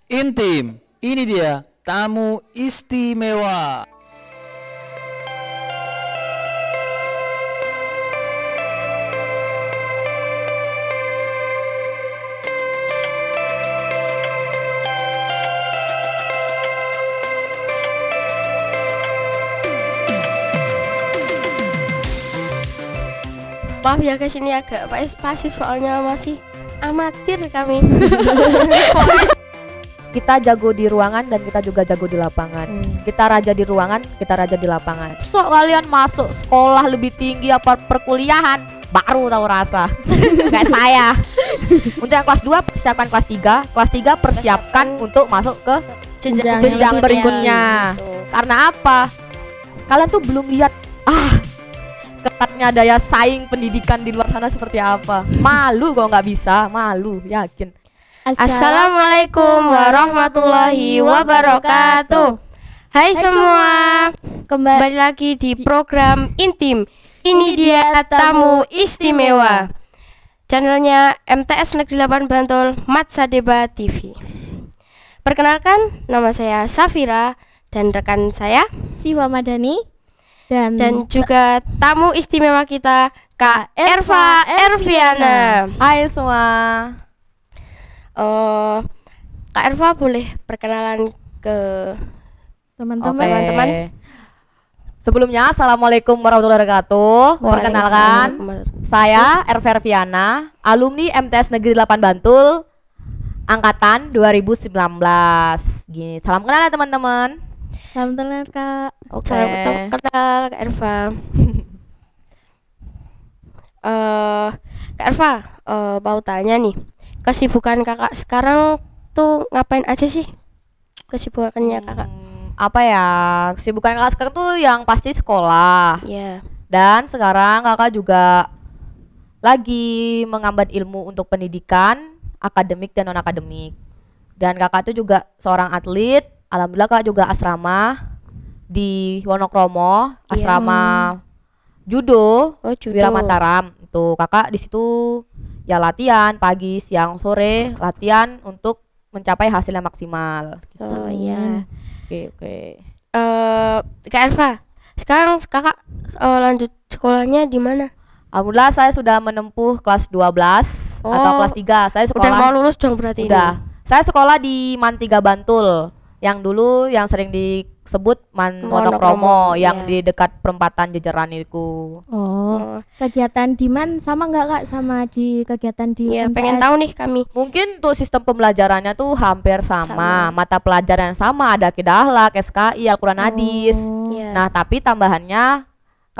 Intim, ini dia tamu istimewa. Maaf ya guys, ini agak pasif soalnya masih amatir kami. Kita jago di ruangan dan kita juga jago di lapangan. Kita raja di ruangan, kita raja di lapangan. So kalian masuk sekolah lebih tinggi apa perkuliahan baru tahu rasa. Kayak saya. Untuk yang kelas 2 persiapkan kelas 3, kelas 3 persiapkan untuk masuk ke jenjang berikutnya. Karena apa? Kalian tuh belum lihat ketatnya daya saing pendidikan di luar sana seperti apa. Malu kalau nggak bisa, malu, yakin. Assalamualaikum warahmatullahi wabarakatuh. Hai semua, kembali lagi di program Intim. Ini dia tamu istimewa. Channelnya MTS Negeri 8 Bantul, Matsadeba TV. Perkenalkan, nama saya Safira dan rekan saya Siwa Madani dan juga tamu istimewa kita Kak Erva Erviana. Hai semua. Kak Erva boleh perkenalan ke teman-teman. Sebelumnya assalamualaikum warahmatullahi wabarakatuh. Perkenalkan, saya Erva Erviana, alumni MTS Negeri 8 Bantul, angkatan 2019. Gini, salam kenal ya teman-teman. Salam kenal Kak. Salam kenal Kak Erva. Kak Erva, mau tanya nih, kesibukan kakak sekarang tuh ngapain aja sih? Kesibukannya kakak? Apa ya, kesibukan kakak sekarang tuh yang pasti sekolah. Iya. Dan sekarang kakak juga lagi mengambil ilmu untuk pendidikan akademik dan non akademik. Dan kakak tuh juga seorang atlet. Alhamdulillah kakak juga asrama di Wonokromo, asrama judo, Wira Mataram. Tuh kakak di situ ya latihan pagi, siang, sore, latihan untuk mencapai hasil yang maksimal. Oh iya. Oke. Kak Erva, sekarang kakak lanjut sekolahnya di mana? Alhamdulillah saya sudah menempuh kelas 12 atau kelas 3. Saya sekolah. Udah mau lulus dong berarti udah. ini. Saya sekolah di Man 3 Bantul. Yang dulu yang sering disebut Man Wonokromo, yang di dekat perempatan Jejeran itu. Kegiatan di Man sama nggak Kak sama di kegiatan di Iya, MTS? pengen tahu nih kami. Mungkin untuk sistem pembelajarannya tuh hampir sama. Mata pelajaran yang sama, ada Kidahlak, SKI, Al-Quran Hadis. Iya. Nah, tapi tambahannya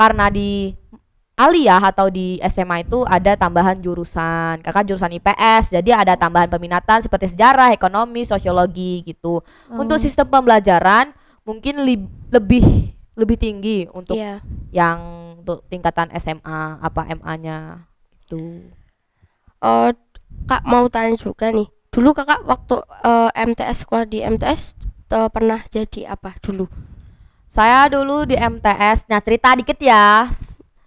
karena di Aliyah atau di SMA itu ada tambahan jurusan. Kakak jurusan IPS, jadi ada tambahan peminatan seperti sejarah, ekonomi, sosiologi gitu. Untuk sistem pembelajaran mungkin lebih tinggi untuk yang untuk tingkatan SMA apa MA-nya itu. Kak mau tanya juga nih. Dulu kakak waktu MTS sekolah di MTS pernah jadi apa dulu? Saya dulu di MTS, nah cerita dikit ya.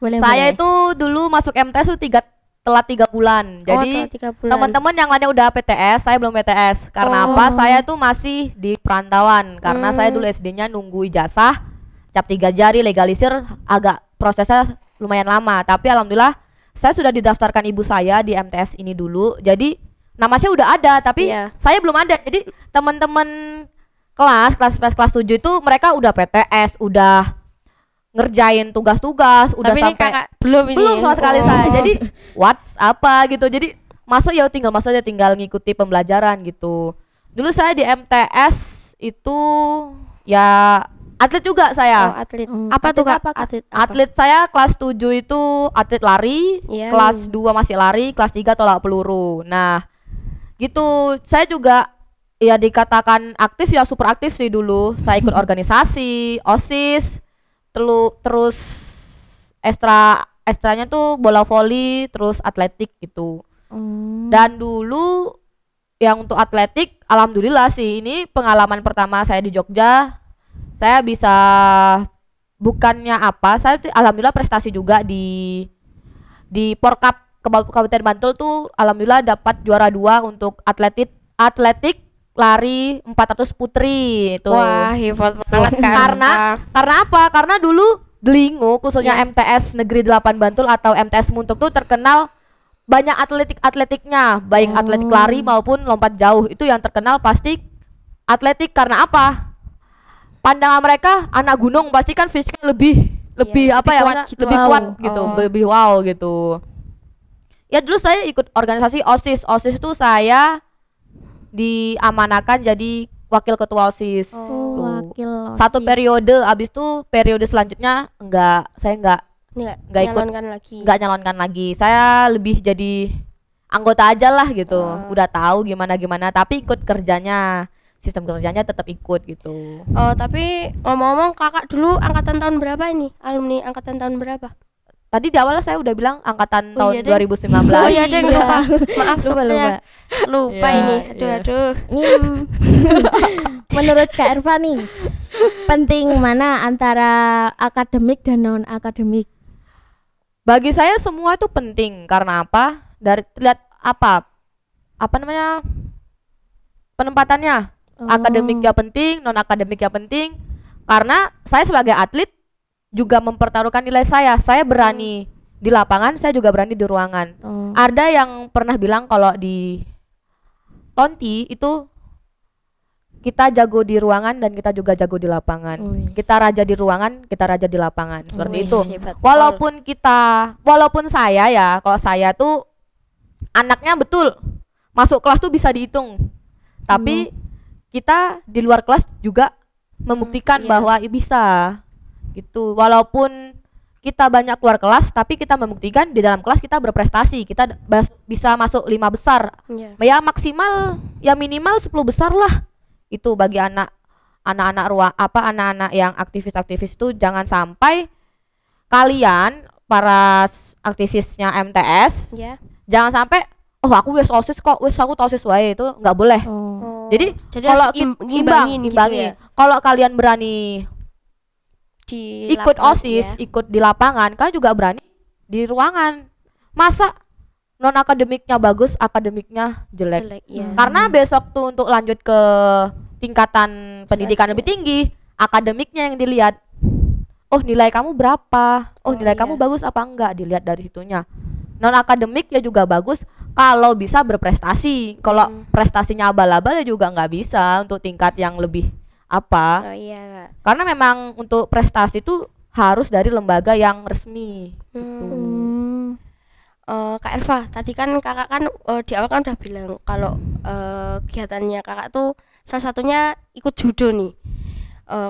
Saya itu dulu masuk MTS tuh telat 3 bulan. Jadi teman-teman yang lainnya udah PTS, saya belum PTS. Karena apa? Saya tuh masih di perantauan. Karena saya dulu SD-nya nunggu ijazah, cap 3 jari, legalisir, agak prosesnya lumayan lama. Tapi alhamdulillah saya sudah didaftarkan ibu saya di MTS ini dulu. Jadi nama saya udah ada, tapi saya belum ada. Jadi teman-teman kelas 7 itu mereka udah PTS, udah ngerjain tugas-tugas, udah tapi sampai belum sama sekali saya. Jadi apa gitu. Jadi tinggal ngikuti pembelajaran gitu. Dulu saya di MTS itu ya atlet juga saya. Atlet. Apa tuh Kak? Atlet saya kelas 7 itu atlet lari, kelas 2 masih lari, kelas 3 tolak peluru. Nah, gitu. Saya juga ya dikatakan aktif ya, super aktif sih dulu. Saya ikut organisasi, OSIS, terus ekstranya tuh bola voli, terus atletik gitu. Dan dulu yang untuk atletik alhamdulillah sih ini pengalaman pertama saya di Jogja. Saya bisa, bukannya apa, saya alhamdulillah prestasi juga di Porkap Kabupaten Bantul tuh alhamdulillah dapat juara 2 untuk atletik lari 400 putri itu. Wah, hebat banget kan. Karena apa? Karena dulu Delingo khususnya MTS Negeri 8 Bantul atau MTS Muntuk tuh terkenal banyak atletiknya, baik atletik lari maupun lompat jauh. Itu yang terkenal pasti atletik. Karena apa? Pandangan mereka anak gunung pasti kan fisiknya lebih apa ya, kuat gitu. lebih kuat gitu, lebih wow gitu. Ya dulu saya ikut organisasi OSIS. OSIS itu saya diamanakan jadi wakil ketua OSIS. Wakil OSIS. Satu periode, abis itu periode selanjutnya saya nggak ikut nggak nyalonkan lagi. Saya lebih jadi anggota aja lah gitu. Udah tahu gimana tapi ikut kerjanya, sistem kerjanya tetap ikut gitu. Tapi ngomong-ngomong, kakak dulu angkatan tahun berapa ini? Alumni angkatan tahun berapa? Tadi di awal saya udah bilang angkatan tahun 2019. Oh iya deh, lupa. Maaf lupa ini. Aduh. Ini menurut Kak Erva nih, penting mana antara akademik dan non akademik? Bagi saya semua itu penting. Karena apa? Dari lihat apa namanya penempatannya. Akademik ya penting, non akademik ya penting. Karena saya sebagai atlet juga mempertaruhkan nilai saya. Saya berani di lapangan, saya juga berani di ruangan. Ada yang pernah bilang kalau di Tonti itu kita jago di ruangan dan kita juga jago di lapangan. Kita raja di ruangan, kita raja di lapangan. Seperti itu. Walaupun saya ya, kalau saya tuh anaknya betul masuk kelas tuh bisa dihitung. Tapi kita di luar kelas juga membuktikan bahwa bisa. Gitu. Walaupun kita banyak keluar kelas, tapi kita membuktikan di dalam kelas kita berprestasi, kita bisa masuk 5 besar. Ya maksimal, ya minimal 10 besar lah. Itu bagi anak-anak yang aktivis-aktivis itu jangan sampai kalian para aktivisnya MTS jangan sampai aku wes OSIS kok, aku OSIS wae, itu nggak boleh. Jadi kalau imbangin. Gitu ya? Kalau kalian berani ikut OSIS, ikut di lapangan, kalian juga berani di ruangan. Masa non akademiknya bagus, akademiknya jelek. Karena besok tuh untuk lanjut ke tingkatan pendidikan lebih tinggi, akademiknya yang dilihat. Oh, nilai kamu berapa? Oh, nilai kamu bagus apa enggak? Dilihat dari situnya. Non akademik ya juga bagus kalau bisa berprestasi. Kalau prestasinya abal-abal ya juga nggak bisa untuk tingkat yang lebih karena memang untuk prestasi itu harus dari lembaga yang resmi. Kak Erva, tadi kan kakak kan di awal kan udah bilang kalau kegiatannya kakak tuh salah satunya ikut judo nih.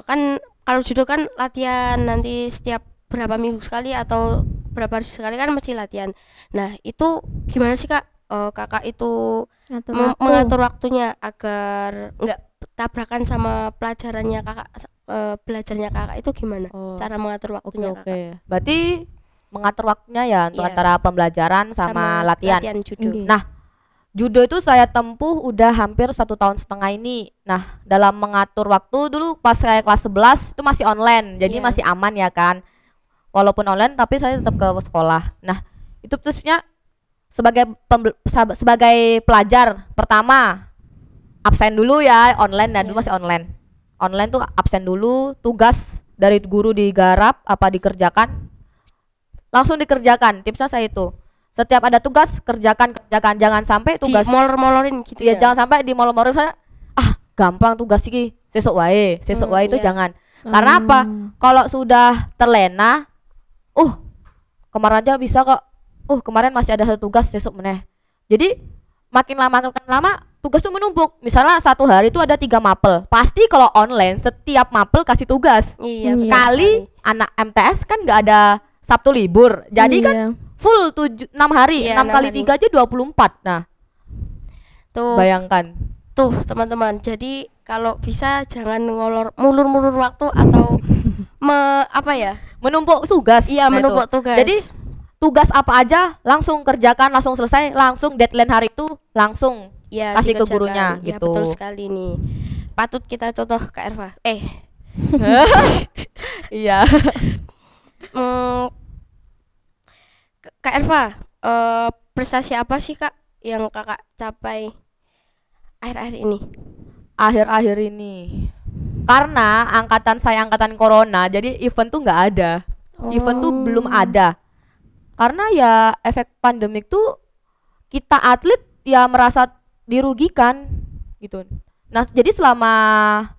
Kan kalau judo kan latihan nanti setiap berapa minggu sekali atau berapa hari sekali kan mesti latihan. Nah itu gimana sih Kak? Kakak itu mengatur waktunya agar nggak tabrakan sama pelajarannya kakak, belajarnya kakak itu gimana? Cara mengatur waktunya kakak? Berarti mengatur waktunya ya untuk antara pembelajaran sama latihan judo. Nah, judo itu saya tempuh udah hampir 1,5 tahun ini. Nah, dalam mengatur waktu dulu pas saya kelas 11 itu masih online, jadi masih aman ya kan. Walaupun online tapi saya tetap ke sekolah. Nah, itu terusnya sebagai pelajar pertama absen dulu ya, online dulu masih online. Online tuh absen dulu, tugas dari guru digarap apa dikerjakan, langsung dikerjakan. Tipsnya saya itu setiap ada tugas kerjakan, jangan sampai tugas molor-molorin gitu ya. Jangan sampai di molor-molorin. Saya gampang tugas iki, sesuk wae itu jangan. Karena apa? Kalau sudah terlena, kemarin aja bisa kok. Kemarin masih ada satu tugas, sesuk meneh. Jadi makin lama tugas tuh menumpuk. Misalnya satu hari itu ada 3 mapel. Pasti kalau online setiap mapel kasih tugas. Kali anak MTS kan nggak ada Sabtu libur. Jadi kan full 6 hari. 6 kali 3 aja 24. Nah, tuh bayangkan. Tuh teman-teman. Jadi kalau bisa jangan mulur-mulur waktu atau menumpuk tugas. Iya, menumpuk tugas. Jadi tugas apa aja langsung kerjakan, langsung selesai, langsung deadline hari itu langsung kasih ke gurunya gitu. Betul sekali nih. Patut kita contoh Kak Erva. Iya. Kak Erva, prestasi apa sih Kak yang Kakak capai akhir-akhir ini? akhir-akhir ini. Karena angkatan saya angkatan corona, jadi event tuh nggak ada. Event tuh belum ada. Karena ya efek pandemik tuh kita atlet ya merasa dirugikan gitu. Nah, jadi selama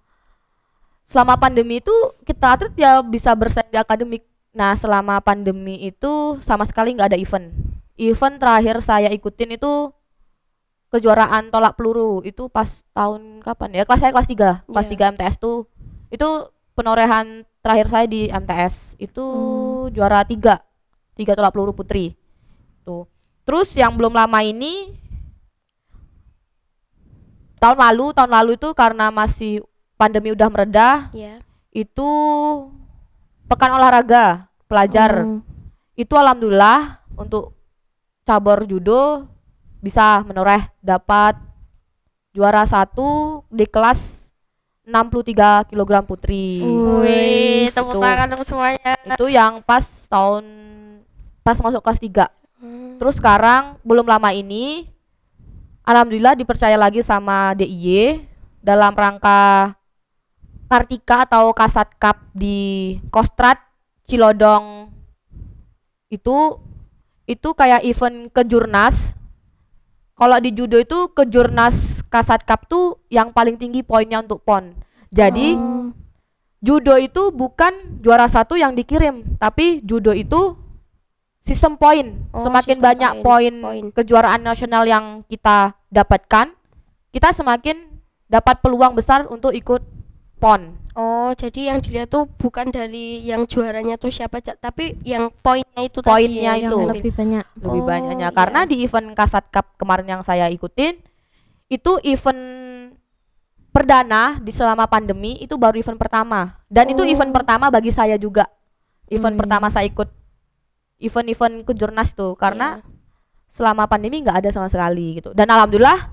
pandemi itu kita atlet ya bisa bersaing di akademik. Nah, selama pandemi itu sama sekali nggak ada event. Event terakhir saya ikutin itu kejuaraan tolak peluru, itu pas tahun kapan ya? Saya kelas 3. Kelas 3 MTS tuh. Itu penorehan terakhir saya di MTS. Itu juara 3 tolak peluru putri. Tuh. Terus yang belum lama ini tahun lalu itu karena masih pandemi udah mereda. Itu pekan olahraga pelajar. Itu alhamdulillah untuk cabur judo bisa menoreh dapat juara 1 di kelas 63 kg putri. Wih, tepuk tangan untuk semuanya. Itu yang pas masuk kelas 3. Terus sekarang belum lama ini alhamdulillah dipercaya lagi sama DIY dalam rangka Kartika atau Kasat Cup di Kostrad Cilodong. Itu kayak event kejurnas. Kalau di judo itu kejurnas Kasat Cup tuh yang paling tinggi poinnya untuk PON. Jadi judo itu bukan juara 1 yang dikirim, tapi judo itu sistem poin. Semakin banyak poin kejuaraan nasional yang kita dapatkan, kita semakin dapat peluang besar untuk ikut PON. Oh, jadi yang dilihat tuh bukan dari yang juaranya tuh siapa, tapi yang poinnya itu poinnya tadi itu yang lebih banyak. Lebih banyaknya karena di event Kasat Cup kemarin yang saya ikutin itu event perdana di selama pandemi, itu baru event pertama dan itu event pertama bagi saya juga. Event pertama saya ikut event kejurnas tuh karena selama pandemi nggak ada sama sekali gitu. Dan alhamdulillah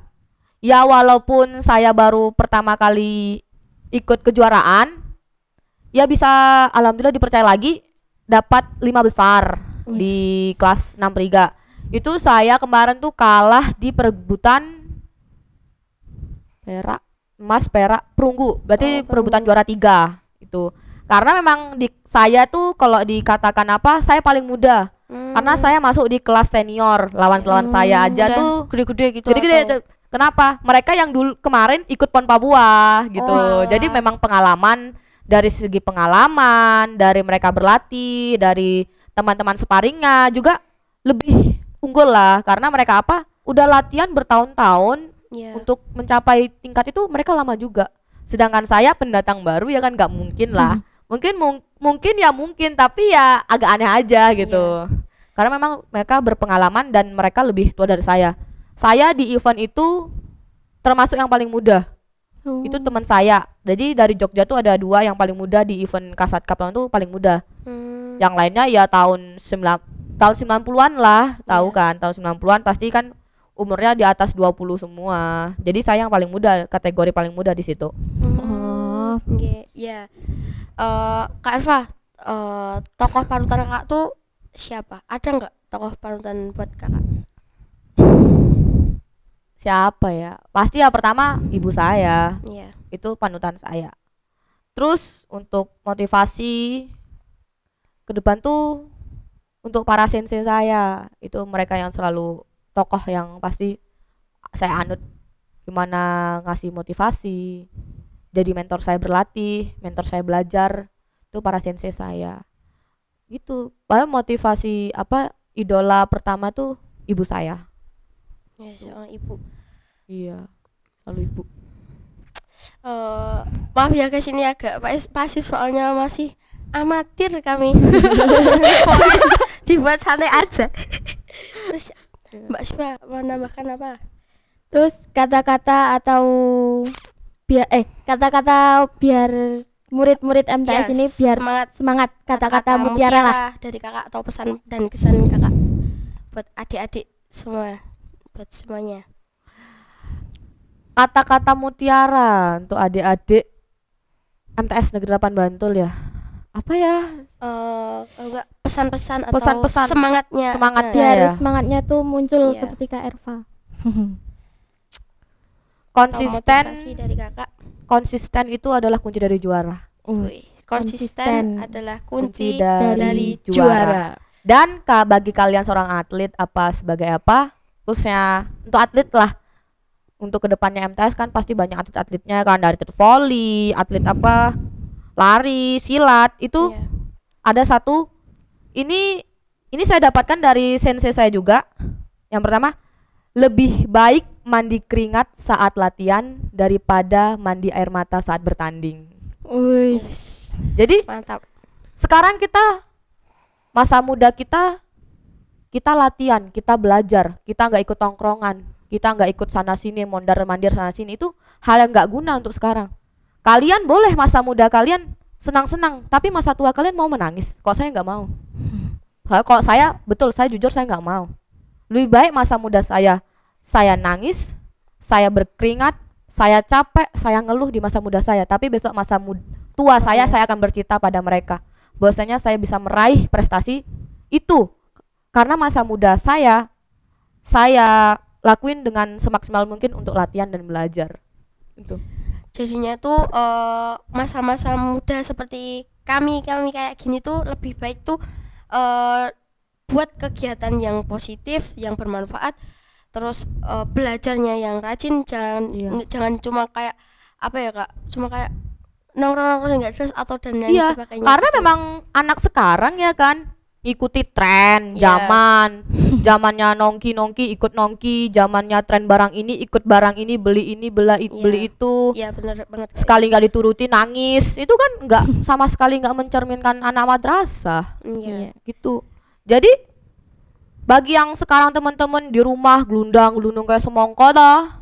ya walaupun saya baru pertama kali ikut kejuaraan ya bisa alhamdulillah dipercaya lagi dapat 5 besar di kelas 6 Riga. Itu saya kemarin tuh kalah di perebutan perak, emas, perak, perunggu. Berarti perebutan juara 3 itu. Karena memang saya tuh kalau dikatakan apa, saya paling muda. Karena saya masuk di kelas senior. Lawan-lawan saya aja tuh gede-gede gitu. Gede-gede. Kenapa? Mereka yang dulu kemarin ikut PON Papua gitu. Jadi memang pengalaman, dari segi pengalaman, dari mereka berlatih, dari teman-teman sparringnya juga lebih unggul lah. Karena mereka apa? Udah latihan bertahun-tahun untuk mencapai tingkat itu, mereka lama juga. Sedangkan saya pendatang baru ya kan nggak mungkin lah. Mungkin tapi ya agak aneh aja gitu. Karena memang mereka berpengalaman dan mereka lebih tua dari saya. Saya di event itu termasuk yang paling muda. Itu teman saya. Jadi dari Jogja tuh ada 2 yang paling muda di event Kasat Cup itu paling muda. Yang lainnya ya tahun 90-an lah, tahu kan? Tahun 90-an pasti kan umurnya di atas 20 semua. Jadi saya yang paling muda, kategori paling muda di situ. Kak Elva, tokoh panutan kakak tuh siapa? Ada nggak tokoh panutan buat kakak? Siapa ya? Pasti ya pertama ibu saya. Itu panutan saya. Terus untuk motivasi ke depan tuh untuk para sensei saya, itu mereka yang selalu tokoh yang pasti saya anut, gimana ngasih motivasi, jadi mentor saya berlatih, mentor saya belajar, itu para sensei saya gitu. Bahkan motivasi apa, idola pertama tuh ibu saya. Ya, seorang ibu. Iya, selalu ibu. Maaf ya guys, ini agak pasif soalnya masih amatir kami. Dibuat santai aja. Terus Mbak Siva mau nambahkan apa? Terus kata-kata atau kata-kata biar murid-murid MTS ini biar semangat, kata-kata mutiara lah dari kakak atau pesan dan kesan kakak buat adik-adik semua, buat semuanya. Kata-kata mutiara untuk adik-adik MTS Negeri 8 Bantul ya. Apa ya? Enggak, pesan-pesan atau semangatnya biar semangatnya tuh muncul seperti Kak Erva. motivasi dari kakak. Konsisten itu adalah kunci dari juara. Konsisten adalah kunci dari juara. Dan bagi kalian seorang atlet sebagai khususnya untuk atlet lah, untuk kedepannya MTS kan pasti banyak atlet-atletnya kan, dari atlet volley, atlet lari, silat itu. Ada satu ini saya dapatkan dari sensei saya juga. Yang pertama, lebih baik mandi keringat saat latihan daripada mandi air mata saat bertanding. Jadi mantap. Sekarang masa muda kita latihan, kita belajar, kita nggak ikut tongkrongan, kita nggak ikut sana sini, mondar-mandir sana sini, itu hal yang nggak guna untuk sekarang. Kalian boleh masa muda kalian senang-senang, tapi masa tua kalian mau menangis. Kok saya nggak mau. Kalau saya jujur saya nggak mau. Lebih baik masa muda saya nangis, saya berkeringat, saya capek, saya ngeluh di masa muda saya, tapi besok masa tua saya akan bercita pada mereka bahwasanya saya bisa meraih prestasi itu karena masa muda saya lakuin dengan semaksimal mungkin untuk latihan dan belajar itu. Jadinya tuh masa-masa muda seperti kami kayak gini tuh lebih baik tuh buat kegiatan yang positif, yang bermanfaat, terus belajarnya yang rajin, jangan cuma kayak Kak, cuma kayak nongkrong nggak jelas atau dan lain sebagainya. Karena gitu. Memang anak sekarang ya kan ikuti tren zamannya nongki ikut nongki, zamannya tren barang ini ikut barang ini, beli ini beli itu. Iya benar banget. Sekali nggak dituruti nangis, itu kan nggak sama sekali nggak mencerminkan anak madrasah. Gitu. Jadi bagi yang sekarang teman-teman di rumah gelundung kayak semongko dah.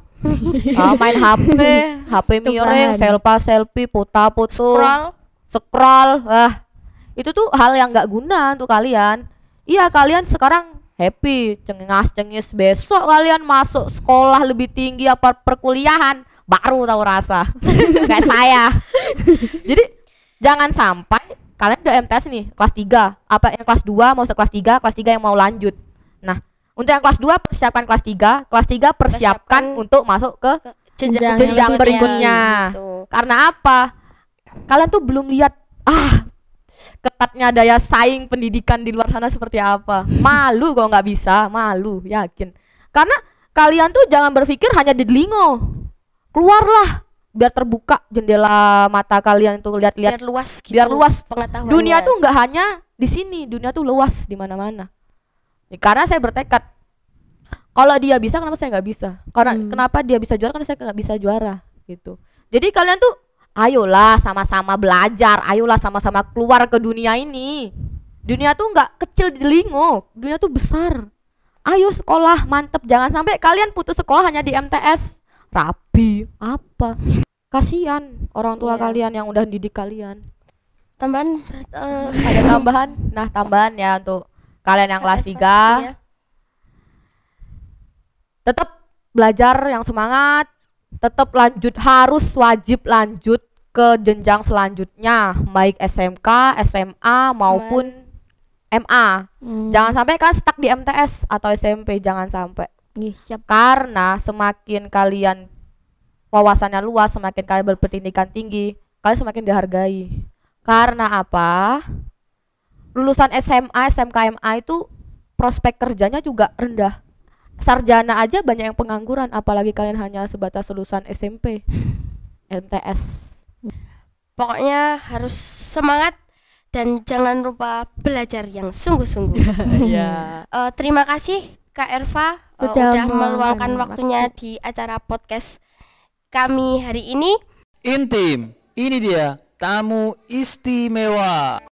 Main HP miring, selfie, foto, scroll. Itu tuh hal yang nggak guna untuk kalian. Iya, kalian sekarang happy, cengas-cengis, besok kalian masuk sekolah lebih tinggi perkuliahan baru tahu rasa. Kayak saya. Jadi jangan sampai kalian udah MTS nih, kelas 3, yang kelas 2 mau kelas 3 yang mau lanjut. Nah, untuk yang kelas 2 persiapkan kelas 3 persiapkan untuk masuk ke jenjang berikutnya. Gitu. Karena apa? Kalian tuh belum lihat ketatnya daya saing pendidikan di luar sana seperti apa. Malu kalau nggak bisa, malu, yakin. Karena kalian tuh jangan berpikir hanya di Delingo. Keluarlah biar terbuka jendela mata kalian tuh lihat-lihat. Biar luas pengetahuannya. Dunia tuh nggak hanya di sini, dunia tuh luas di mana-mana. Karena saya bertekad, kalau dia bisa kenapa saya nggak bisa? Kenapa dia bisa juara karena saya nggak bisa juara gitu. Jadi kalian tuh ayolah sama-sama belajar, ayolah sama-sama keluar ke dunia ini. Dunia tuh nggak kecil di Delingo, dunia tuh besar. Ayo sekolah mantep, jangan sampai kalian putus sekolah hanya di MTS. Rapi apa? Kasihan orang tua kalian yang udah didik kalian. Tambahan ada tambahan? Nah, tambahan ya untuk kalian yang kelas 3 tetap belajar yang semangat, tetap harus wajib lanjut ke jenjang selanjutnya, baik SMK, SMA maupun MA. Jangan sampai kan stuck di MTS atau SMP, jangan sampai. Karena semakin kalian wawasannya luas, semakin kalian berpendidikan tinggi, kalian semakin dihargai. Karena apa? Lulusan SMA, SMK, MA itu prospek kerjanya juga rendah. Sarjana aja banyak yang pengangguran, apalagi kalian hanya sebatas lulusan SMP, MTS. Pokoknya harus semangat dan jangan lupa belajar yang sungguh-sungguh. Terima kasih Kak Erva sudah meluangkan waktunya di acara podcast kami hari ini. Intim, ini dia tamu istimewa.